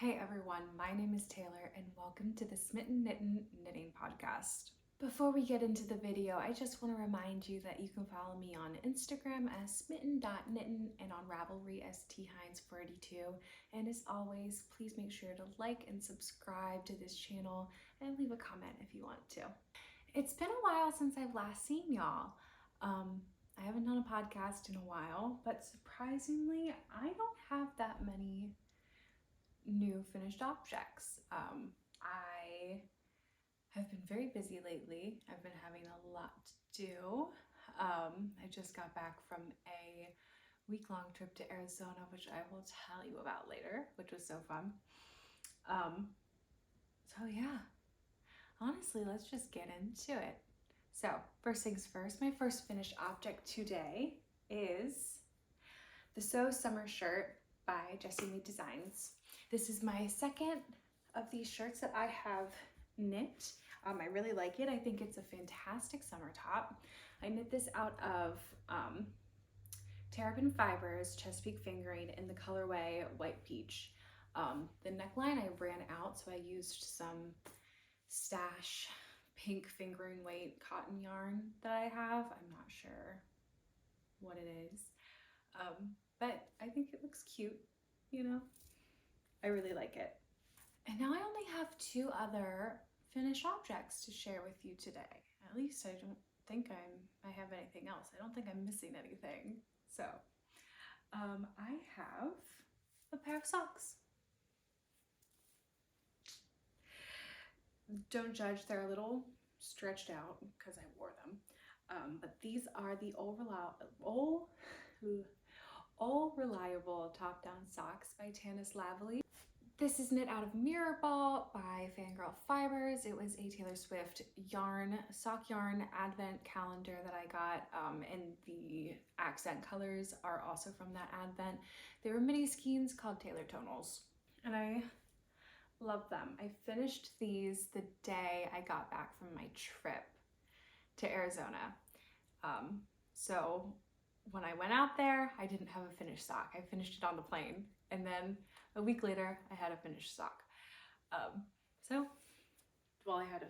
Hey everyone, my name is Taylor and welcome to the Smitten Knitten Knitting Podcast. Before we get into the video, I just want to remind you that you can follow me on Instagram as smitten.knitten and on Ravelry as thines482. And as always, please make sure to like and subscribe to this channel and leave a comment if you want to. It's been a while since I've last seen y'all. I haven't done a podcast in a while, but surprisingly, I don't have that many new finished objects. I have been very busy lately. I've been having a lot to do. I just got back from a week-long trip to Arizona, which I will tell you about later, which was so fun. So yeah, honestly, let's just get into it. So first things first, my first finished object today is the So Summer shirt by Jessie Made Designs. This is my second of these shirts that I have knit. I really like it. I think it's a fantastic summer top. I knit this out of Terrapin fibers, Chesapeake fingering in the colorway White Peach. The neckline I ran out, so I used some stash pink fingering weight cotton yarn that I have. I'm not sure what it is, but I think it looks cute, you know? I really like it. And now I only have two other finished objects to share with you today. At least I don't think I have anything else. I don't think I'm missing anything. So I have a pair of socks. Don't judge, they're a little stretched out because I wore them. But these are the All Reliable top-down socks by Lavallee. This is knit out of Mirrorball by Fangirl Fibers. It was a Taylor Swift sock yarn advent calendar that I got, and the accent colors are also from that advent. They were mini skeins called Taylor Tonals, and I love them. I finished these the day I got back from my trip to Arizona. So when I went out there, I didn't have a finished sock. I finished it on the plane, and then a week later, I had a finished sock. I had a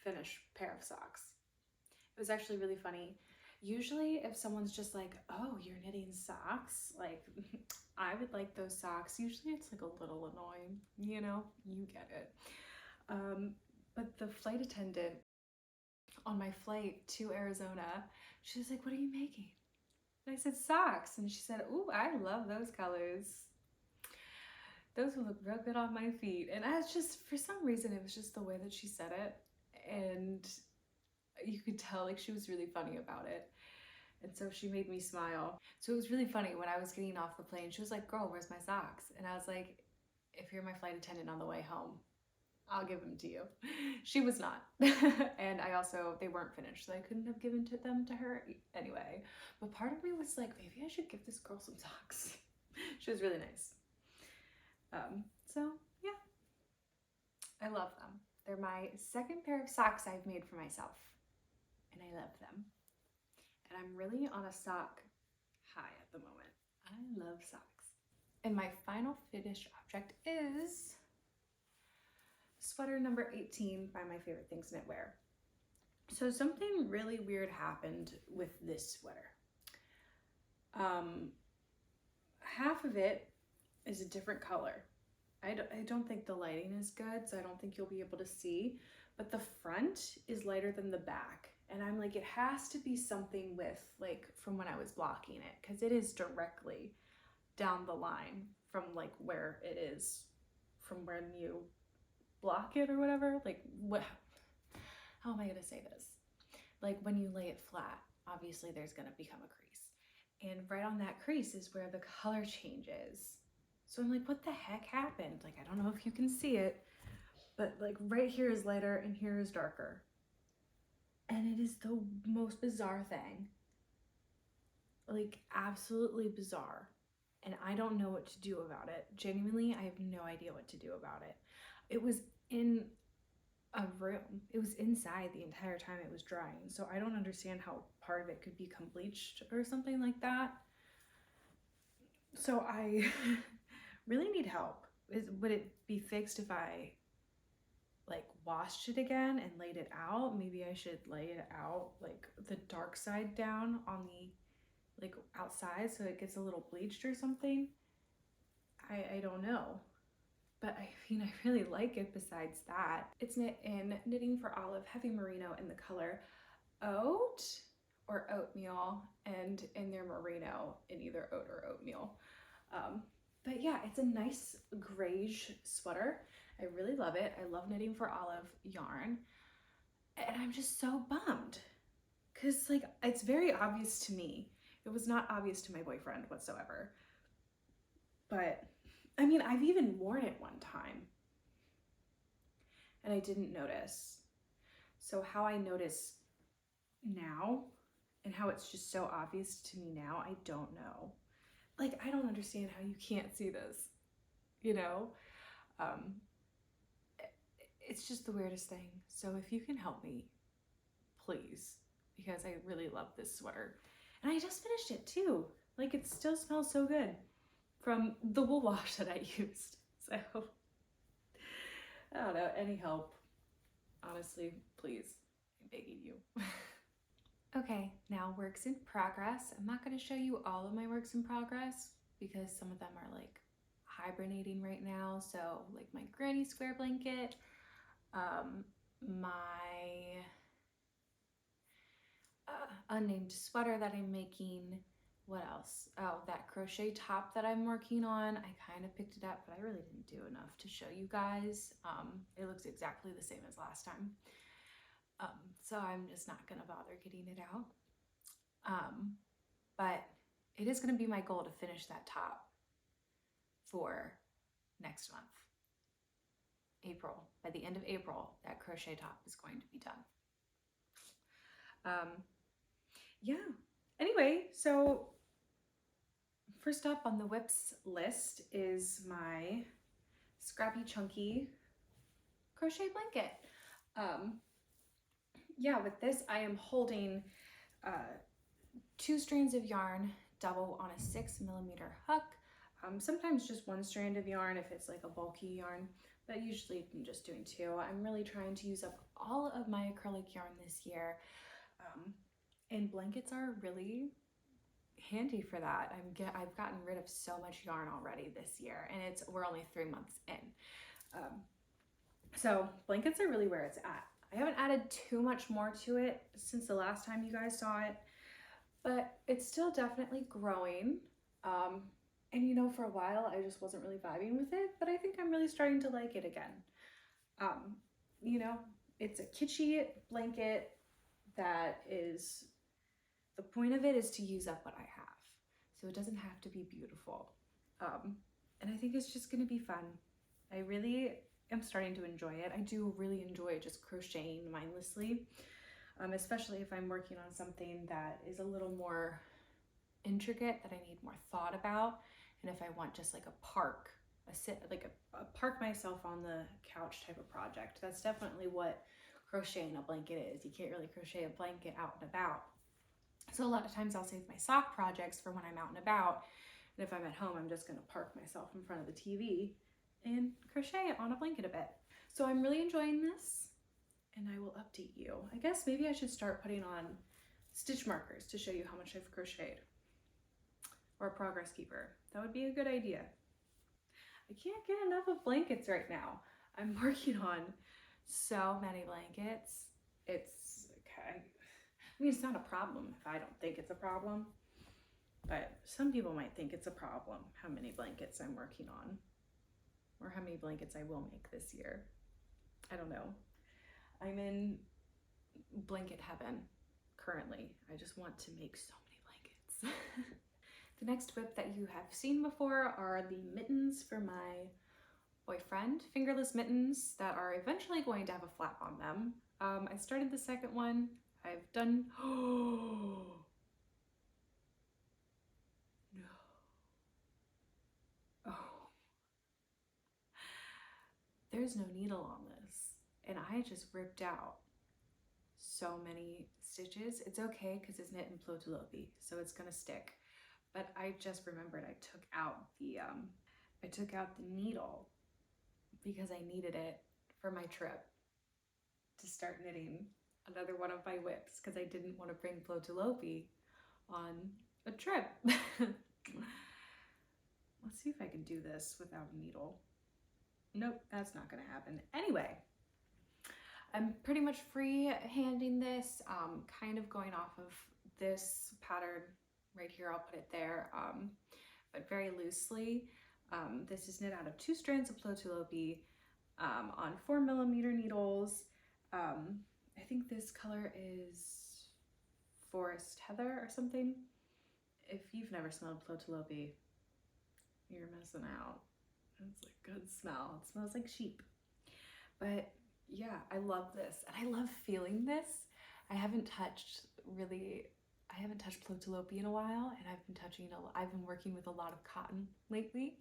finished pair of socks. It was actually really funny. Usually if someone's just like, oh, you're knitting socks, like I would like those socks. Usually it's like a little annoying, you know, you get it. But the flight attendant on my flight to Arizona, she was like, what are you making? And I said, socks. And she said, ooh, I love those colors. Those would look real good on my feet. And I was just, for some reason, it was just the way that she said it. And you could tell like she was really funny about it. And so she made me smile. So it was really funny when I was getting off the plane. She was like, girl, where's my socks? And I was like, if you're my flight attendant on the way home, I'll give them to you. She was not. And they weren't finished, so I couldn't have given them to her anyway. But part of me was like, maybe I should give this girl some socks. She was really nice. So yeah, I love them. They're my second pair of socks I've made for myself, and I love them. And I'm really on a sock high at the moment. I love socks. And my final finished object is sweater number 18 by My Favorite Things Knitwear. So something really weird happened with this sweater. Half of it is a different color. I don't think the lighting is good, so I don't think you'll be able to see, but the front is lighter than the back. And I'm like, it has to be something with, like, from when I was blocking it, because it is directly down the line from like where it is, from when you block it or whatever. Like, what, how am I gonna say this? Like when you lay it flat, obviously there's gonna become a crease. And right on that crease is where the color changes. So I'm like, what the heck happened? Like, I don't know if you can see it, but like right here is lighter and here is darker. And it is the most bizarre thing. Like, absolutely bizarre. And I don't know what to do about it. Genuinely, I have no idea what to do about it. It was in a room. It was inside the entire time it was drying. So I don't understand how part of it could become bleached or something like that. So I really need help. would it be fixed if I like washed it again and laid it out? Maybe I should lay it out like the dark side down on the like outside so it gets a little bleached or something. I don't know. But I mean, I really like it besides that. It's knit in Knitting for Olive Heavy Merino in the color Oat or Oatmeal, and in their Merino in either Oat or Oatmeal. But yeah, it's a nice grayish sweater. I really love it. I love Knitting for Olive yarn. And I'm just so bummed because like it's very obvious to me. It was not obvious to my boyfriend whatsoever. But I mean, I've even worn it one time and I didn't notice. So how I notice now and how it's just so obvious to me now, I don't know. Like, I don't understand how you can't see this, you know? It's just the weirdest thing. So if you can help me, please, because I really love this sweater. And I just finished it too. Like, it still smells so good from the wool wash that I used. So, I don't know, any help, honestly, please, I'm begging you. Okay, now works in progress. I'm not going to show you all of my works in progress because some of them are like hibernating right now. So like my granny square blanket, my unnamed sweater that I'm making. What else? Oh, that crochet top that I'm working on. I kind of picked it up, but I really didn't do enough to show you guys. It looks exactly the same as last time. So I'm just not gonna bother getting it out. But it is gonna be my goal to finish that top for next month, April. By the end of April, that crochet top is going to be done. Yeah, anyway, so first up on the whips list is my Scrappy Chunky crochet blanket. Yeah, with this I am holding 2 strands of yarn double on a 6mm hook. Sometimes just 1 strand of yarn if it's like a bulky yarn, but usually I'm just doing 2. I'm really trying to use up all of my acrylic yarn this year. And blankets are really handy for that. I've gotten rid of so much yarn already this year, and we're only 3 months in. So blankets are really where it's at. I haven't added too much more to it since the last time you guys saw it, but it's still definitely growing. And you know, for a while I just wasn't really vibing with it, but I think I'm really starting to like it again. You know, it's a kitschy blanket that is, the point of it is to use up what I have. So it doesn't have to be beautiful. And I think it's just gonna be fun. I really am starting to enjoy it. I do really enjoy just crocheting mindlessly, especially if I'm working on something that is a little more intricate, that I need more thought about. And if I want just like a park myself on the couch type of project, that's definitely what crocheting a blanket is. You can't really crochet a blanket out and about. So a lot of times I'll save my sock projects for when I'm out and about. And if I'm at home, I'm just gonna park myself in front of the TV and crochet it on a blanket a bit. So I'm really enjoying this, and I will update you. I guess maybe I should start putting on stitch markers to show you how much I've crocheted, or a progress keeper. That would be a good idea. I can't get enough of blankets right now. I'm working on so many blankets. It's okay. I mean, it's not a problem if I don't think it's a problem, but some people might think it's a problem how many blankets I'm working on, or how many blankets I will make this year. I don't know. I'm in blanket heaven currently. I just want to make so many blankets. The next whip that you have seen before are the mittens for my boyfriend, fingerless mittens that are eventually going to have a flap on them. I started the second one. I've done, oh no, oh, there's no needle on this, and I just ripped out so many stitches. It's okay because it's knit in Plötulopi, so it's gonna stick. But I just remembered I took out the needle because I needed it for my trip to start knitting another one of my whips because I didn't want to bring Plötulopi on a trip. Let's see if I can do this without a needle. Nope, that's not gonna happen. Anyway, I'm pretty much free-handing this, kind of going off of this pattern right here. I'll put it there, but very loosely. This is knit out of 2 strands of Plötulopi on 4mm needles. I think this color is Forest Heather or something. If you've never smelled Plötulopi, you're missing out. It's a good smell. It smells like sheep. But yeah, I love this, and I love feeling this. I haven't touched Plötulopi in a while, and I've been working with a lot of cotton lately,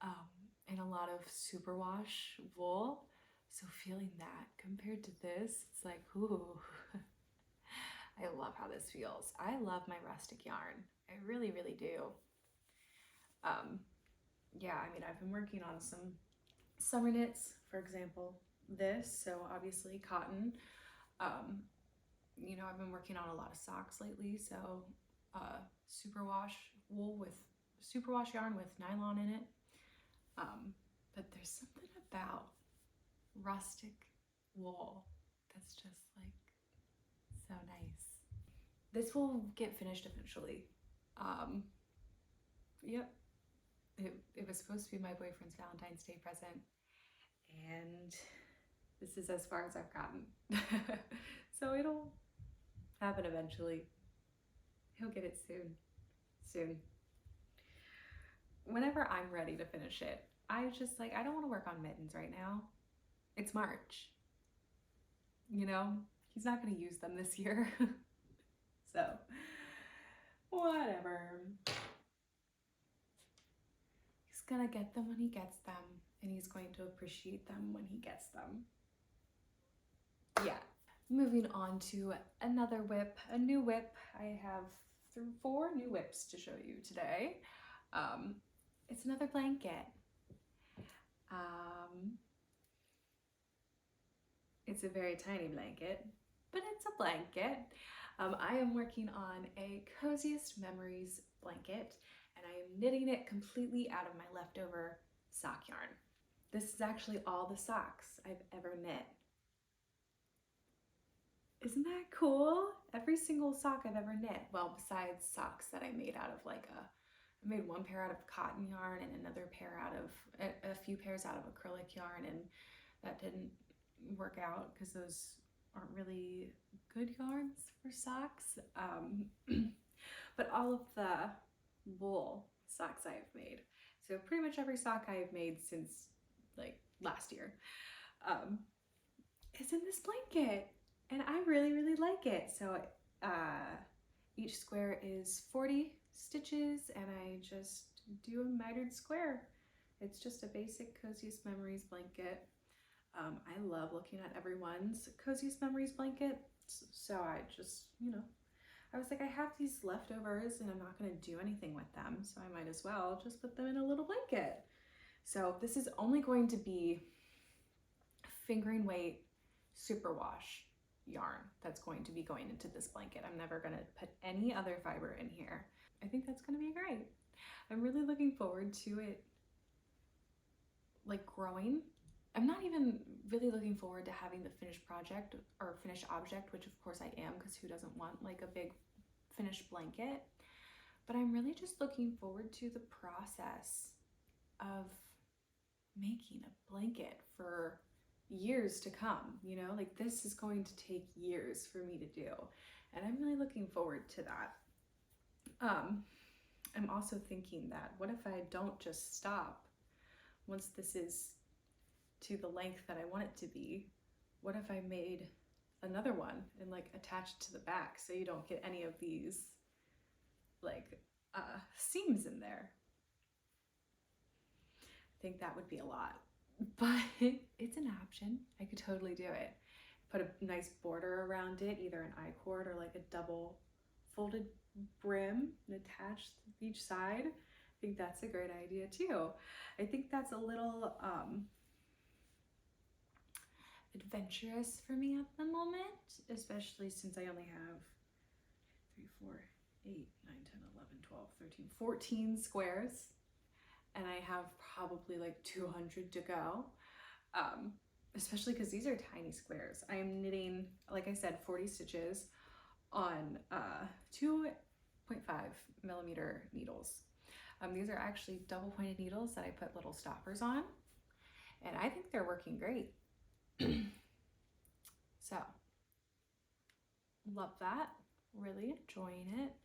and a lot of superwash wool. So feeling that compared to this, it's like, ooh, I love how this feels. I love my rustic yarn. I really, really do. Yeah, I mean, I've been working on some summer knits, for example, this, so obviously cotton. You know, I've been working on a lot of socks lately, so superwash wool with superwash yarn with nylon in it. But there's something about rustic wool that's just like so nice. This will get finished eventually. Yep. It was supposed to be my boyfriend's Valentine's Day present, and this is as far as I've gotten. So it'll happen eventually. He'll get it soon. Whenever I'm ready to finish it, I don't want to work on mittens right now. It's March. You know, he's not going to use them this year. So, whatever. He's gonna get them when he gets them, and he's going to appreciate them when he gets them. Yeah. Moving on to another whip, a new whip. I have 4 new whips to show you today. It's another blanket. It's a very tiny blanket, but it's a blanket. I am working on a Coziest Memories blanket, and I am knitting it completely out of my leftover sock yarn. This is actually all the socks I've ever knit. Isn't that cool? Every single sock I've ever knit, well, besides socks that I made out of I made 1 pair out of cotton yarn and another pair out of, a few pairs out of acrylic yarn, and that didn't work out because those aren't really good yarns for socks. But all of the wool socks I have made, so pretty much every sock I have made since like last year, is in this blanket, and I really, really like it. So each square is 40 stitches, and I just do a mitered square. It's just a basic Coziest Memories blanket. I love looking at everyone's Coziest Memories blanket, so I just, I was like, I have these leftovers and I'm not going to do anything with them, so I might as well just put them in a little blanket. So this is only going to be fingering weight superwash yarn that's going to be going into this blanket. I'm never going to put any other fiber in here. I think that's going to be great. I'm really looking forward to it like growing. I'm not even really looking forward to having the finished project or finished object, which of course I am, because who doesn't want like a big finished blanket? But I'm really just looking forward to the process of making a blanket for years to come, like this is going to take years for me to do, and I'm really looking forward to that. I'm also thinking that what if I don't just stop once this is to the length that I want it to be? What if I made another one and like attached to the back so you don't get any of these like seams in there? I think that would be a lot, but it's an option. I could totally do it. Put a nice border around it, either an I-cord or like a double folded brim and attached each side. I think that's a great idea too. I think that's a little adventurous for me at the moment, especially since I only have 3, 4, 8, 9, 10, 11, 12, 13, 14 squares, and I have probably like 200 to go. Especially because these are tiny squares. I am knitting, like I said, 40 stitches on 2.5 millimeter needles. These are actually double pointed needles that I put little stoppers on, and I think they're working great. So, love that, really enjoying it.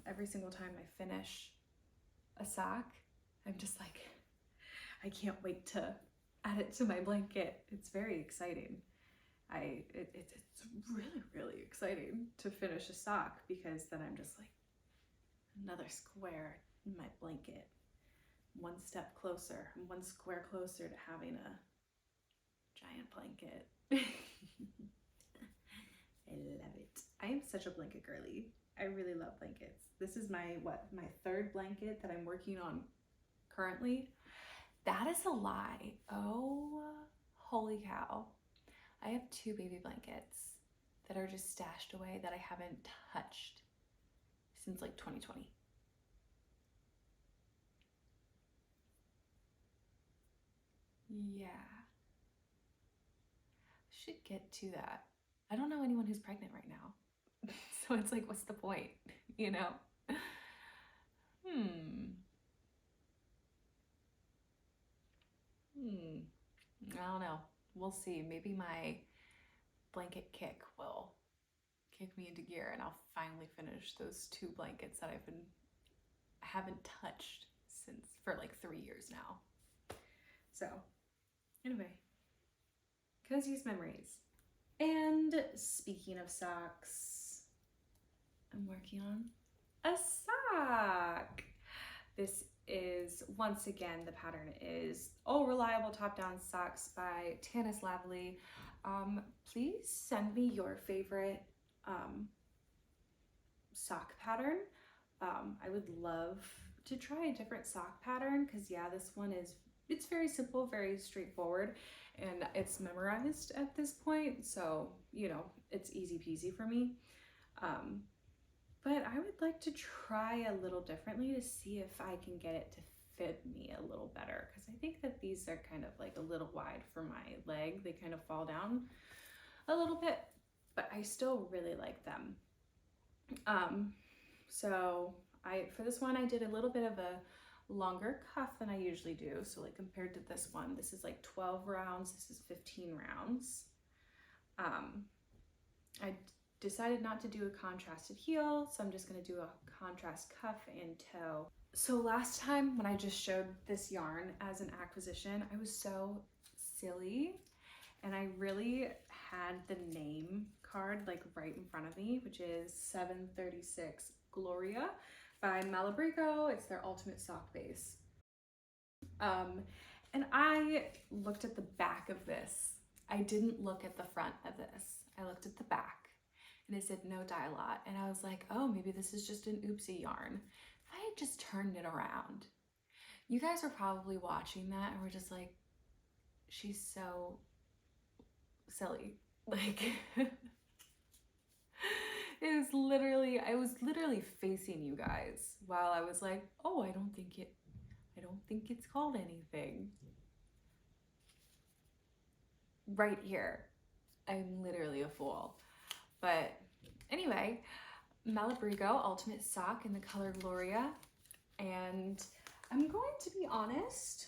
Every single time I finish a sock, I'm just like, I can't wait to add it to my blanket. It's very exciting. It's really exciting to finish a sock, because then I'm just like, another square in my blanket, one step closer, one square closer to having a giant blanket. I love it. I am such a blanket girly. I really love blankets. This is my third blanket that I'm working on currently. That is a lie. Oh, holy cow. I have 2 baby blankets that are just stashed away that I haven't touched since like 2020. Yeah. Should get to that. I don't know anyone who's pregnant right now. So it's like, what's the point, you know? I don't know. We'll see. Maybe my blanket kick will kick me into gear, and I'll finally finish those 2 blankets that haven't touched since for like 3 years now. So anyway, coziest memories. And speaking of socks, I'm working on a sock. This is, once again, the pattern is Oh Reliable Top Down Socks by Tania's Lavallee. Please send me your favorite sock pattern. I would love to try a different sock pattern, because yeah, this one it's very simple, very straightforward, and it's memorized at this point, so you know, it's easy peasy for me. But I would like to try a little differently to see if I can get it to fit me a little better, because I think that these are kind of like a little wide for my leg. They kind of fall down a little bit, but I still really like them. So for this one, I did a little bit of a longer cuff than I usually do. So like compared to this one, this is like 12 rounds, this is 15 rounds. I decided not to do a contrasted heel, so I'm just gonna do a contrast cuff and toe. So last time when I just showed this yarn as an acquisition, I was so silly, and I really had the name card like right in front of me, which is 736 Gloria by Malabrigo. It's their ultimate sock base. And I looked at the back of this. I didn't look at the front of this. I looked at the back, and it said no dye lot. And I was like, oh, maybe this is just an oopsie yarn. If I had just turned it around, you guys are probably watching that and we're just like, she's so silly. Like, I was literally facing you guys while I was like, oh, I don't think it's called anything. Right here. I'm literally a fool. But anyway, Malabrigo Ultimate Sock in the color Gloria. And I'm going to be honest,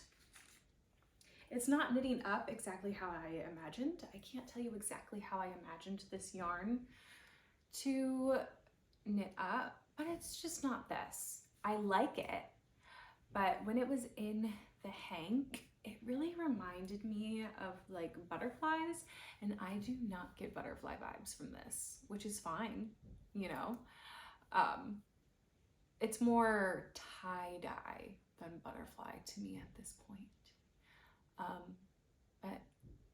it's not knitting up exactly how I imagined. I can't tell you exactly how I imagined this yarn to knit up, but it's just not this. I like it, but when it was in the hank, it really reminded me of like butterflies, and I do not get butterfly vibes from this, which is fine, you know. It's more tie-dye than butterfly to me at this point. But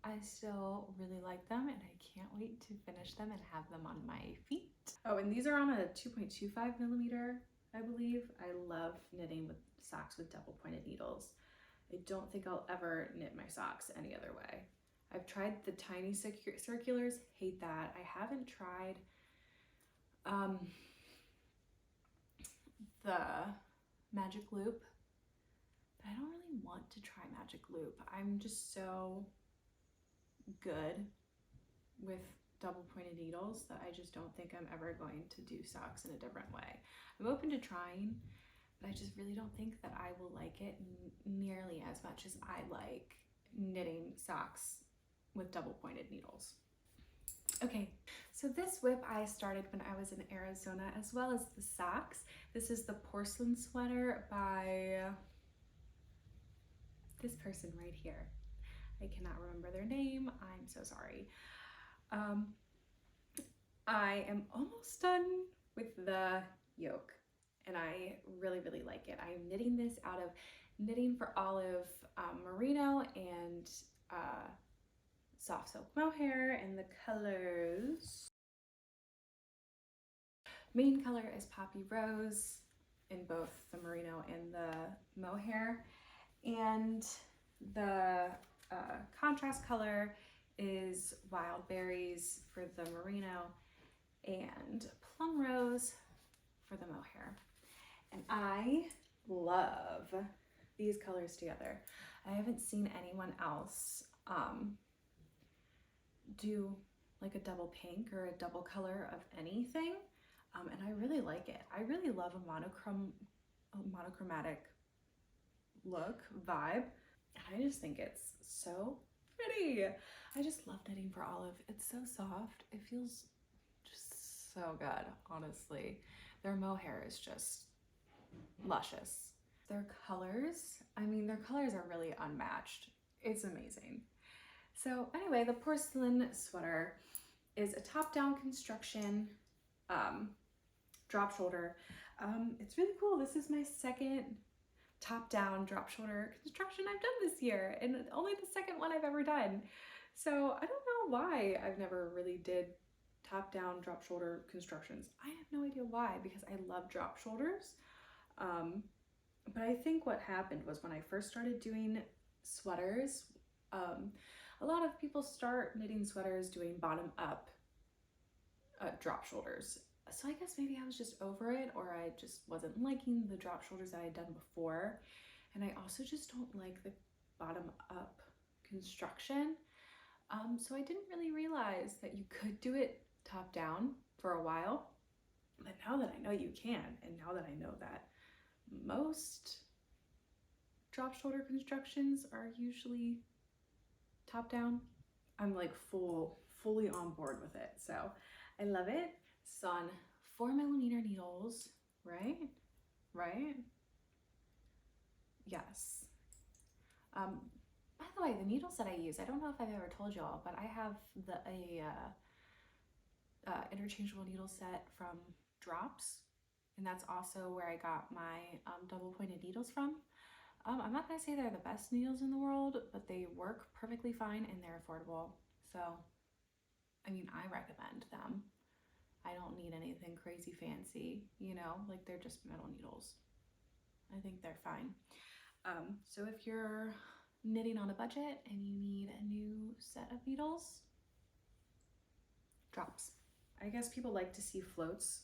I still really like them, and I can't wait to finish them and have them on my feet. Oh, and these are on a 2.25 millimeter, I believe. I love knitting with socks with double pointed needles. I don't think I'll ever knit my socks any other way. I've tried the tiny circulars, hate that. I haven't tried the magic loop, but I don't really want to try magic loop. I'm just so good with double pointed needles that I just don't think I'm ever going to do socks in a different way. I'm open to trying, but I just really don't think that I will like it nearly as much as I like knitting socks with double pointed needles. Okay, so this whip I started when I was in Arizona, as well as the socks. This is the porcelain sweater by this person right here. I cannot remember their name, I'm so sorry. I am almost done with the yoke and I really, really like it. I'm knitting this out of Knitting for Olive Merino and soft silk mohair, and the colors. Main color is Poppy Rose in both the Merino and the mohair, and the contrast color is Wild Berries for the Merino and Plum Rose for the mohair. And I love these colors together. I haven't seen anyone else do like a double pink or a double color of anything, and I really like it. I really love a monochromatic look vibe, and I just think it's so pretty. I just love knitting for Olive. It's so soft. It feels just so good, honestly. Their mohair is just luscious. Their colors, I mean, their colors are really unmatched. It's amazing. So anyway, the porcelain sweater is a top-down construction, drop shoulder. It's really cool. This is my second top-down drop shoulder construction I've done this year, and only the second one I've ever done. So I don't know why I've never really did top-down drop shoulder constructions. I have no idea why, because I love drop shoulders. But I think what happened was when I first started doing sweaters, a lot of people start knitting sweaters doing bottom up drop shoulders. So I guess maybe I was just over it, or I just wasn't liking the drop shoulders that I had done before. And I also just don't like the bottom up construction. So I didn't really realize that you could do it top down for a while. But now that I know you can, and now that I know that most drop shoulder constructions are usually top down, I'm like fully on board with it. So I love it. It's on 4mm needles, right? Yes. By the way, the needles that I use, I don't know if I've ever told y'all, but I have interchangeable needle set from Drops, and that's also where I got my double pointed needles from. I'm not gonna say they're the best needles in the world, but they work perfectly fine and they're affordable. So, I mean, I recommend them. I don't need anything crazy fancy, you know, like they're just metal needles. I think they're fine. So if you're knitting on a budget and you need a new set of needles, Drops. I guess people like to see floats.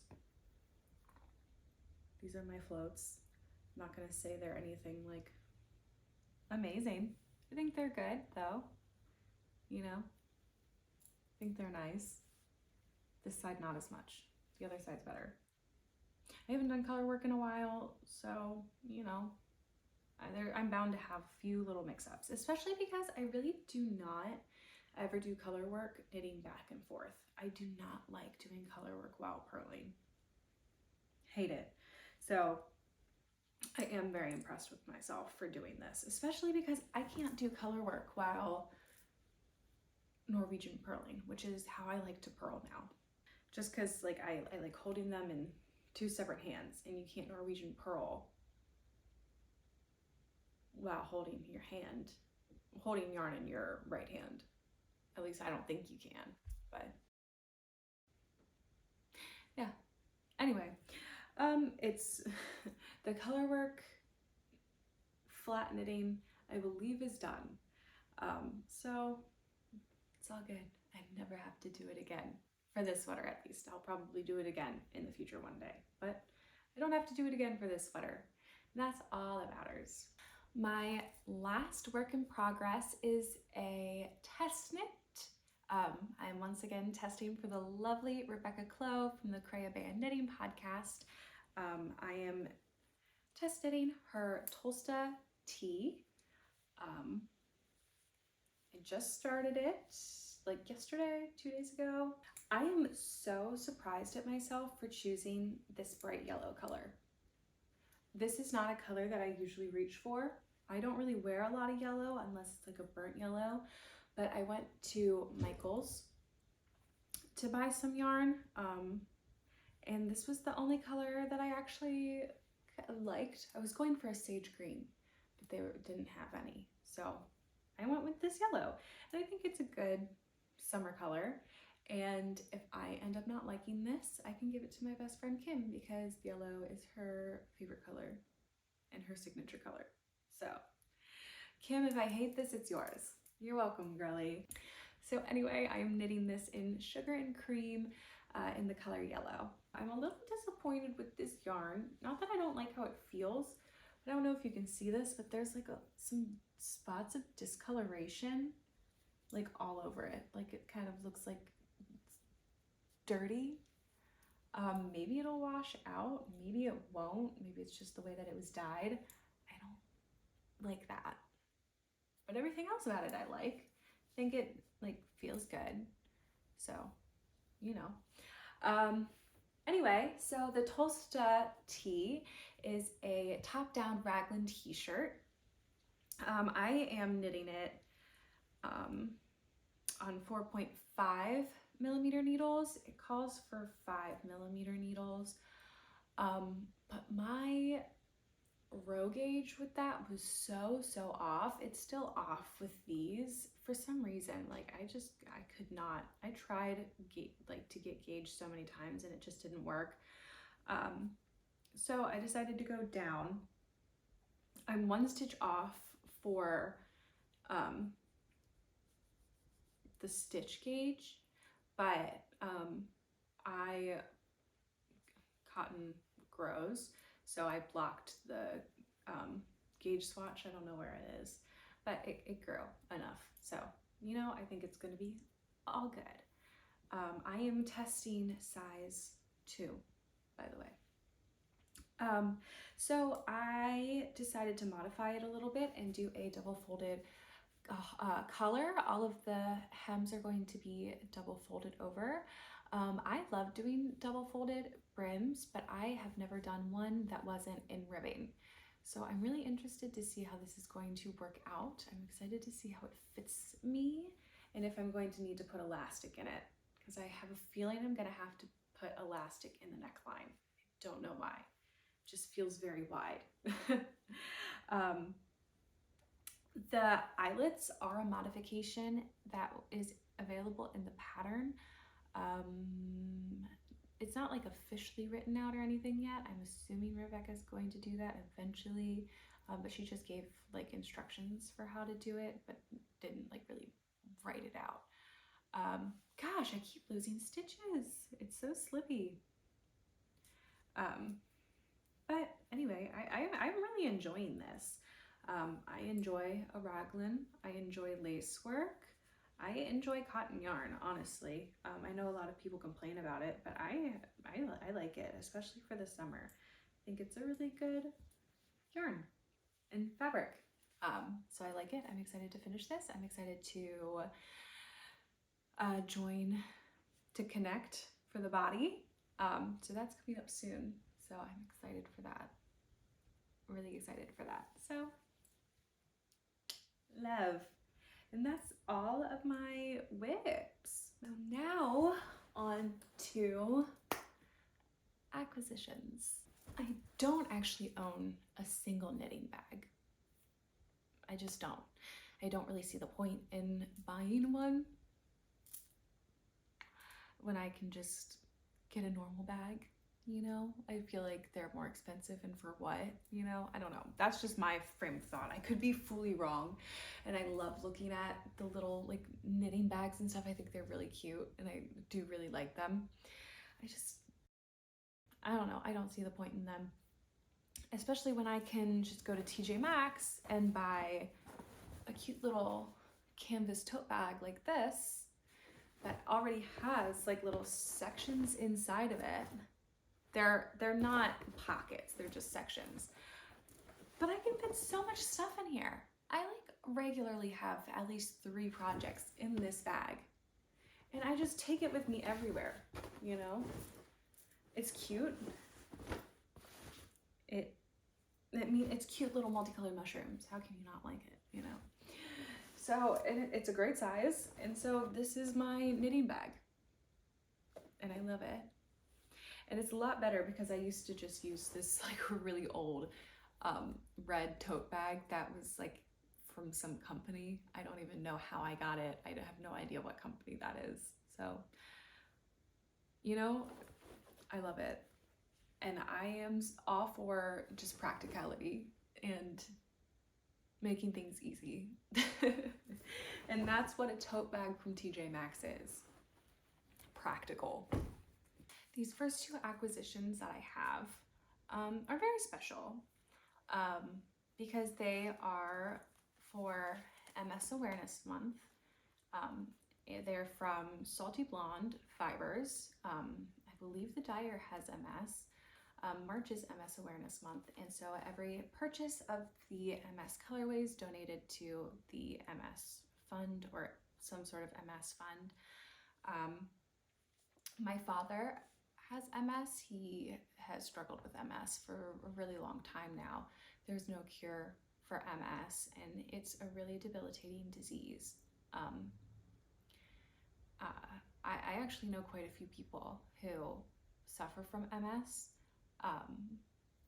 These are my floats. I'm not gonna say they're anything like amazing. I think they're good though, you know? I think they're nice. This side not as much. The other side's better. I haven't done color work in a while, so, you know, I'm bound to have a few little mix-ups, especially because I really do not ever do color work knitting back and forth. I do not like doing color work while purling. Hate it. So I am very impressed with myself for doing this, especially because I can't do color work while Norwegian purling, which is how I like to purl now. Just because like I like holding them in two separate hands, and you can't Norwegian purl while holding yarn in your right hand. At least I don't think you can, but yeah. Anyway, it's the color work flat knitting, I believe, is done. So It's all good. I never have to do it again. For this sweater at least. I'll probably do it again in the future one day, but I don't have to do it again for this sweater. And that's all that matters. My last work in progress is a test knit. I'm once again testing for the lovely Rebecca Clow from the Creabea Knitting podcast. I am test knitting her Tulsa tee. I just started it like yesterday, 2 days ago. I am so surprised at myself for choosing this bright yellow color. This is not a color that I usually reach for. I don't really wear a lot of yellow unless it's like a burnt yellow, but I went to Michael's to buy some yarn, and this was the only color that I actually liked. I was going for a sage green, but they didn't have any, so I went with this yellow, and I think it's a good summer color. And if I end up not liking this, I can give it to my best friend Kim, because yellow is her favorite color and her signature color. So Kim, if I hate this, it's yours. You're welcome, girly. So anyway, I am knitting this in Sugar and Cream in the color yellow. I'm a little disappointed with this yarn. Not that I don't like how it feels, but I don't know if you can see this, but there's like some spots of discoloration like all over it. Like it kind of looks like dirty. Maybe it'll wash out, maybe it won't, maybe it's just the way that it was dyed. I don't like that, but everything else about it I like. I think it like feels good, so you know. Anyway, so the Tulsa tee is a top-down raglan t-shirt. I am knitting it on 4.5 millimeter needles. It calls for 5 millimeter needles, but my row gauge with that was so off. It's still off with these for some reason. Like I could not. I tried to get gauged so many times and it just didn't work. So I decided to go down. I'm 1 stitch off for the stitch gauge, but cotton grows, so I blocked the gauge swatch. I don't know where it is, but it grew enough, so you know, I think it's going to be all good. I am testing size 2, by the way. So I decided to modify it a little bit and do a double folded color. All of the hems are going to be double folded over. I love doing double folded brims, but I have never done one that wasn't in ribbing. So I'm really interested to see how this is going to work out. I'm excited to see how it fits me and if I'm going to need to put elastic in it, because I have a feeling I'm gonna have to put elastic in the neckline. I don't know why. It just feels very wide. The eyelets are a modification that is available in the pattern. It's not like officially written out or anything yet. I'm assuming Rebecca's going to do that eventually, but she just gave like instructions for how to do it, but didn't like really write it out. Gosh, I keep losing stitches. It's so slippy. But anyway, I'm really enjoying this. I enjoy a raglan. I enjoy lace work. I enjoy cotton yarn, honestly. I know a lot of people complain about it, but I like it, especially for the summer. I think it's a really good yarn and fabric. So I like it. I'm excited to finish this. I'm excited to connect for the body. So that's coming up soon. So I'm excited for that. Really excited for that. So love. And that's all of my whips. So now on to acquisitions. I don't actually own a single knitting bag. I just don't. I don't really see the point in buying one when I can just get a normal bag, you know? I feel like they're more expensive, and for what, you know? I don't know. That's just my frame of thought. I could be fully wrong. And I love looking at the little like knitting bags and stuff. I think they're really cute and I do really like them. I don't know. I don't see the point in them. Especially when I can just go to TJ Maxx and buy a cute little canvas tote bag like this that already has like little sections inside of it. They're not pockets, they're just sections. But I can fit so much stuff in here. I like regularly have at least 3 projects in this bag. And I just take it with me everywhere, you know? It's cute. It's cute little multicolored mushrooms. How can you not like it, you know? So, and it's a great size. And so this is my knitting bag. And I love it. And it's a lot better because I used to just use this like really old red tote bag that was like from some company. I don't even know how I got it. I have no idea what company that is. So, you know, I love it. And I am all for just practicality and making things easy. And that's what a tote bag from TJ Maxx is. Practical. These first 2 acquisitions that I have are very special because they are for MS Awareness Month. They're from Salty Blonde Fibers. I believe the dyer has MS. March is MS Awareness Month, and so every purchase of the MS colorways donated to the MS fund or some sort of MS fund. My father has MS. He has struggled with MS for a really long time now. There's no cure for MS, and it's a really debilitating disease. I actually know quite a few people who suffer from MS.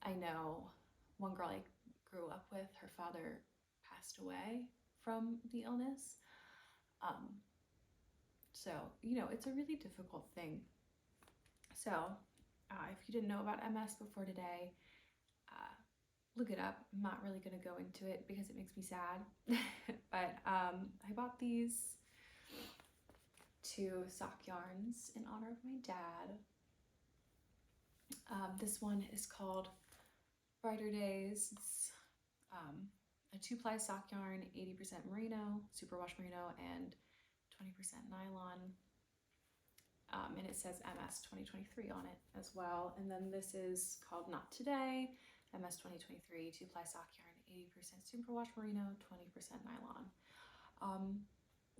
I know one girl I grew up with, her father passed away from the illness. So, you know, it's a really difficult thing. So, if you didn't know about MS before today, look it up. I'm not really going to go into it because it makes me sad. But I bought these 2 sock yarns in honor of my dad. This one is called Brighter Days. It's a 2-ply sock yarn, 80% merino, superwash merino, and 20% nylon. And it says MS 2023 on it as well. And then this is called Not Today, MS 2023, 2-ply sock yarn, 80% superwash merino, 20% nylon.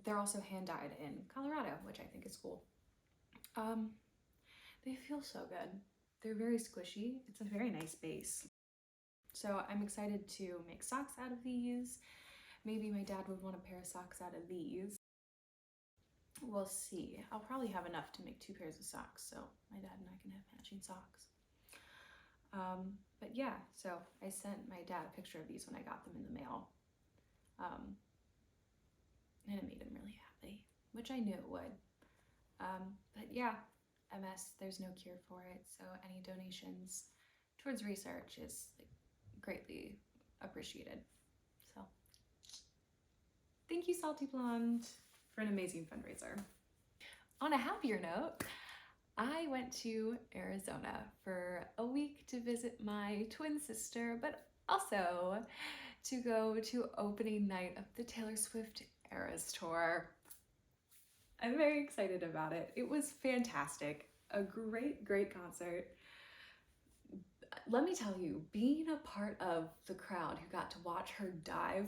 They're also hand dyed in Colorado, which I think is cool. They feel so good. They're very squishy. It's a very nice base. So I'm excited to make socks out of these. Maybe my dad would want a pair of socks out of these. We'll see. I'll probably have enough to make 2 pairs of socks, so my dad and I can have matching socks. But yeah, so I sent my dad a picture of these when I got them in the mail. And it made him really happy, which I knew it would. But yeah, MS, there's no cure for it, so any donations towards research is like, greatly appreciated. So thank you, Salty Blonde, for an amazing fundraiser. On a happier note, I went to Arizona for a week to visit my twin sister, but also to go to opening night of the Taylor Swift Eras Tour. I'm very excited about it. It was fantastic. A great concert. Let me tell you, being a part of the crowd who got to watch her dive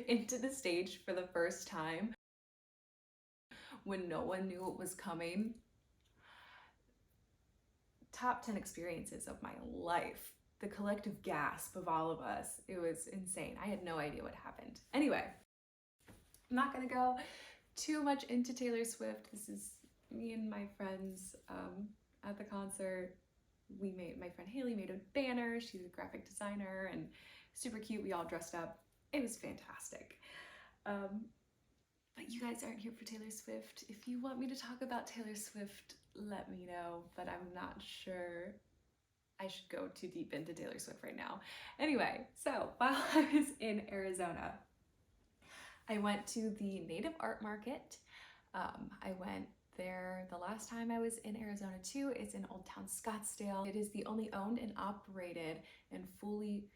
into the stage for the first time when no one knew it was coming, top 10 experiences of my life. The collective gasp of all of us, it was insane. I had no idea what happened. Anyway, I'm not gonna go too much into Taylor Swift. This is me and my friends at the concert. My friend Haley made a banner. She's a graphic designer and super cute. We all dressed up. It was fantastic. But you guys aren't here for Taylor Swift. If you want me to talk about Taylor Swift, let me know, but I'm not sure I should go too deep into Taylor Swift right now. Anyway, so while I was in Arizona, I went to the Native Art Market. I went there the last time I was in Arizona too. It's in Old Town Scottsdale. It is the only owned and operated and fully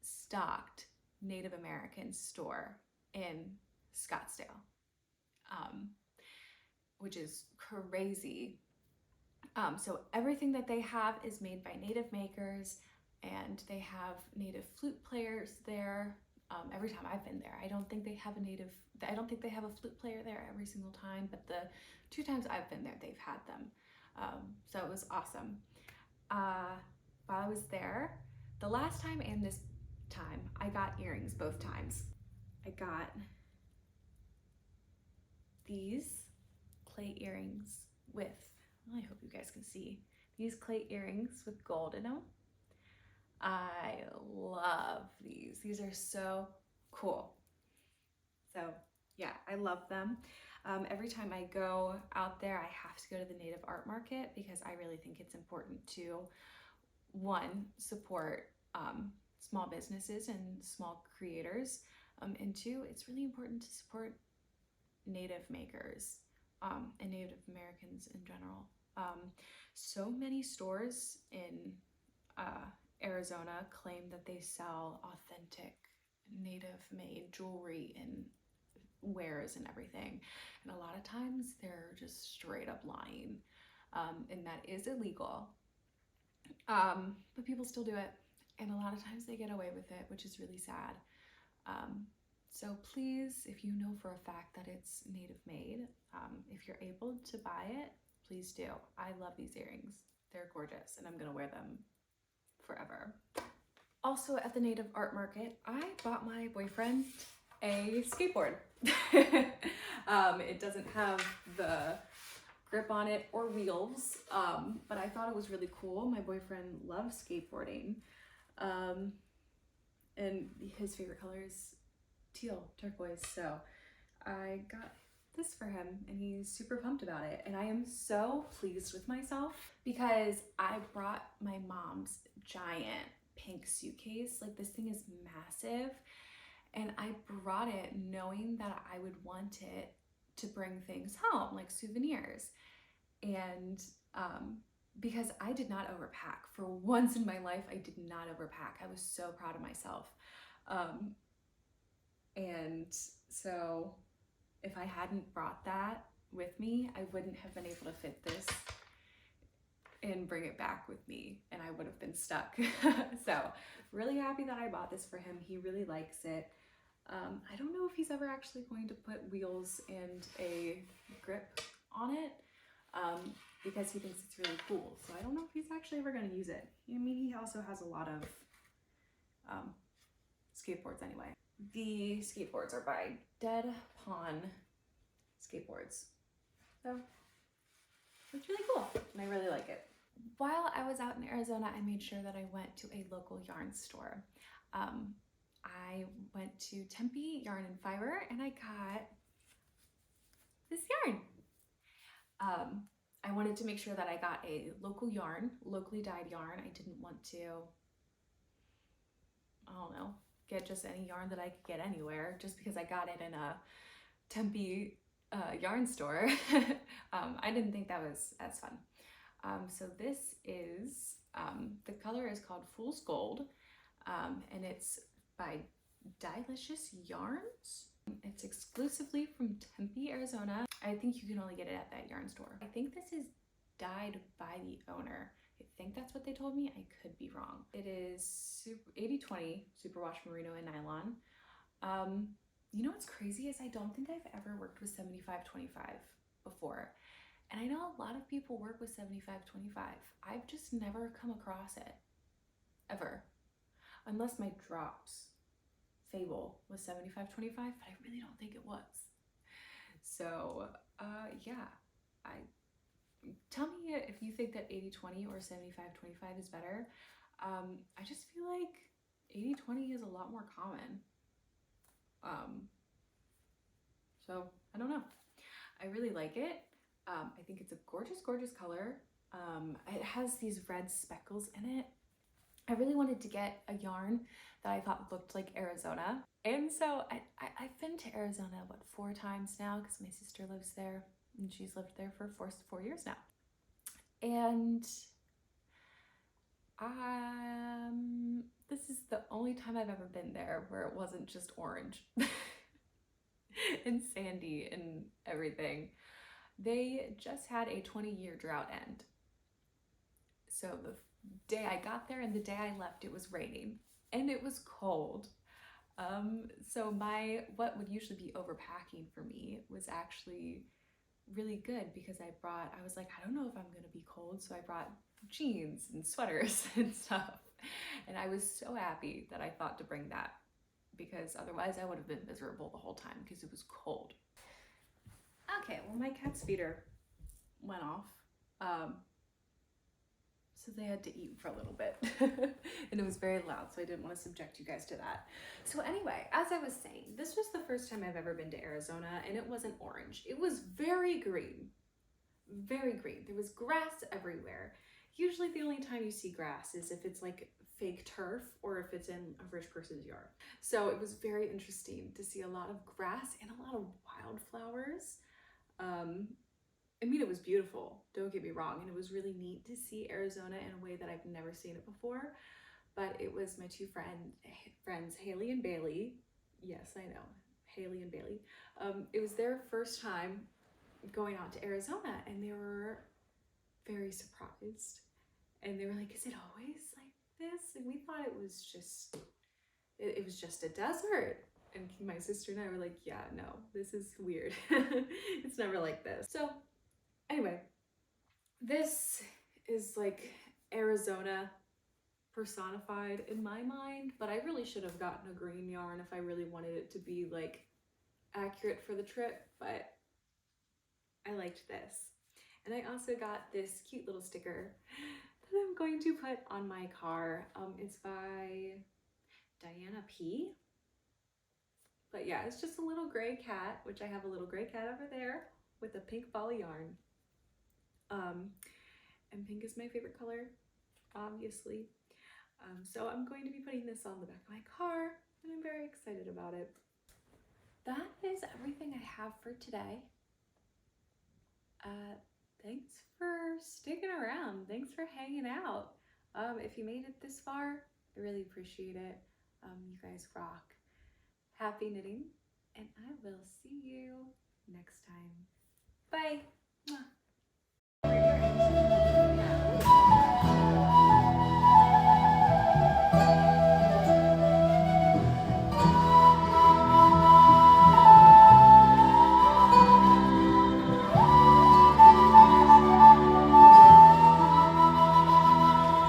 stocked Native American store in Scottsdale, which is crazy. So everything that they have is made by Native makers, and they have Native flute players there. Every time I've been there, I don't think they have a flute player there every single time, but the 2 times I've been there, they've had them. So it was awesome. While I was there, the last time and this time, I got earrings both times. I got these clay earrings with, well, I hope you guys can see, these clay earrings with gold in them. I love these. These are so cool. So yeah, I love them. Every time I go out there, I have to go to the Native Art Market because I really think it's important to, 1, support small businesses and small creators, and 2, it's really important to support Native makers and Native Americans in general. So many stores in Arizona claim that they sell authentic Native made jewelry and wares and everything, and a lot of times they're just straight up lying, and that is illegal, but people still do it, and a lot of times they get away with it, which is really sad. So please, if you know for a fact that it's Native made, if you're able to buy it, please do. I love these earrings. They're gorgeous, and I'm gonna wear them forever. Also at the Native Art Market, I bought my boyfriend a skateboard. It doesn't have the grip on it or wheels, but I thought it was really cool. My boyfriend loves skateboarding, and his favorite color is teal, turquoise, so I got this for him, and he's super pumped about it, and I am so pleased with myself because I brought my mom's giant pink suitcase. Like, this thing is massive, and I brought it knowing that I would want it to bring things home, like souvenirs, and because I did not overpack. For once in my life, I did not overpack. I was so proud of myself, and so if I hadn't brought that with me, I wouldn't have been able to fit this and bring it back with me, and I would have been stuck. So really happy that I bought this for him. He really likes it. I don't know if he's ever actually going to put wheels and a grip on it, because he thinks it's really cool. So I don't know if he's actually ever going to use it. I mean, he also has a lot of skateboards anyway. The skateboards are by Dead Pawn Skateboards. So it's really cool, and I really like it. While I was out in Arizona, I made sure that I went to a local yarn store. I went to Tempe Yarn and Fiber, and I got this yarn. I wanted to make sure that I got a local yarn, locally dyed yarn. I didn't want to, I don't know, get just any yarn that I could get anywhere just because I got it in a Tempe yarn store. I didn't think that was as fun. So this is, the color is called Fool's Gold, and it's by Dyelicious Yarns. It's exclusively from Tempe, Arizona. I think you can only get it at that yarn store. I think this is dyed by the owner. I think that's what they told me. I could be wrong. It is 80/20 superwash merino and nylon. You know what's crazy is I don't think I've ever worked with 75/25 before. And I know a lot of people work with 75/25. I've just never come across it, ever. Unless my drops Fable was 75/25, but I really don't think it was. So yeah, tell me if you think that 80/20 or 75/25 is better. I just feel like 80/20 is a lot more common. So I don't know. I really like it. I think it's a gorgeous, gorgeous color. It has these red speckles in it. I really wanted to get a yarn that I thought looked like Arizona. And so I've been to Arizona, what, 4 times now, because my sister lives there and she's lived there for 4 years now. And this is the only time I've ever been there where it wasn't just orange and sandy and everything. They just had a 20-year drought end. So the day I got there and the day I left, it was raining and it was cold. So what would usually be overpacking for me was actually really good, because I was like, I don't know if I'm gonna be cold, so I brought jeans and sweaters and stuff. And I was so happy that I thought to bring that, because otherwise I would have been miserable the whole time because it was cold. Okay, well, my cat's feeder went off. So they had to eat for a little bit and it was very loud, so I didn't want to subject you guys to that. So anyway, as I was saying, this was the first time I've ever been to Arizona, and it wasn't orange. It was very green, very green. There was grass everywhere. Usually the only time you see grass is if it's like fake turf or if it's in a rich person's yard. So it was very interesting to see a lot of grass and a lot of wildflowers. I mean, it was beautiful, don't get me wrong, and it was really neat to see Arizona in a way that I've never seen it before. But it was my 2 friends, Haley and Bailey. Yes, I know, Haley and Bailey. It was their first time going out to Arizona, and they were very surprised. And they were like, is it always like this? And we thought it was just a desert. And my sister and I were like, yeah, no, this is weird. It's never like this. So anyway, this is like Arizona personified in my mind, but I really should have gotten a green yarn if I really wanted it to be like accurate for the trip, but I liked this. And I also got this cute little sticker that I'm going to put on my car. It's by Diana P. But yeah, it's just a little gray cat, which I have a little gray cat over there with a pink ball of yarn. And pink is my favorite color, obviously. So I'm going to be putting this on the back of my car, and I'm very excited about it. That is everything I have for today. Thanks for sticking around. Thanks for hanging out. If you made it this far, I really appreciate it. You guys rock. Happy knitting, and I will see you next time. Bye.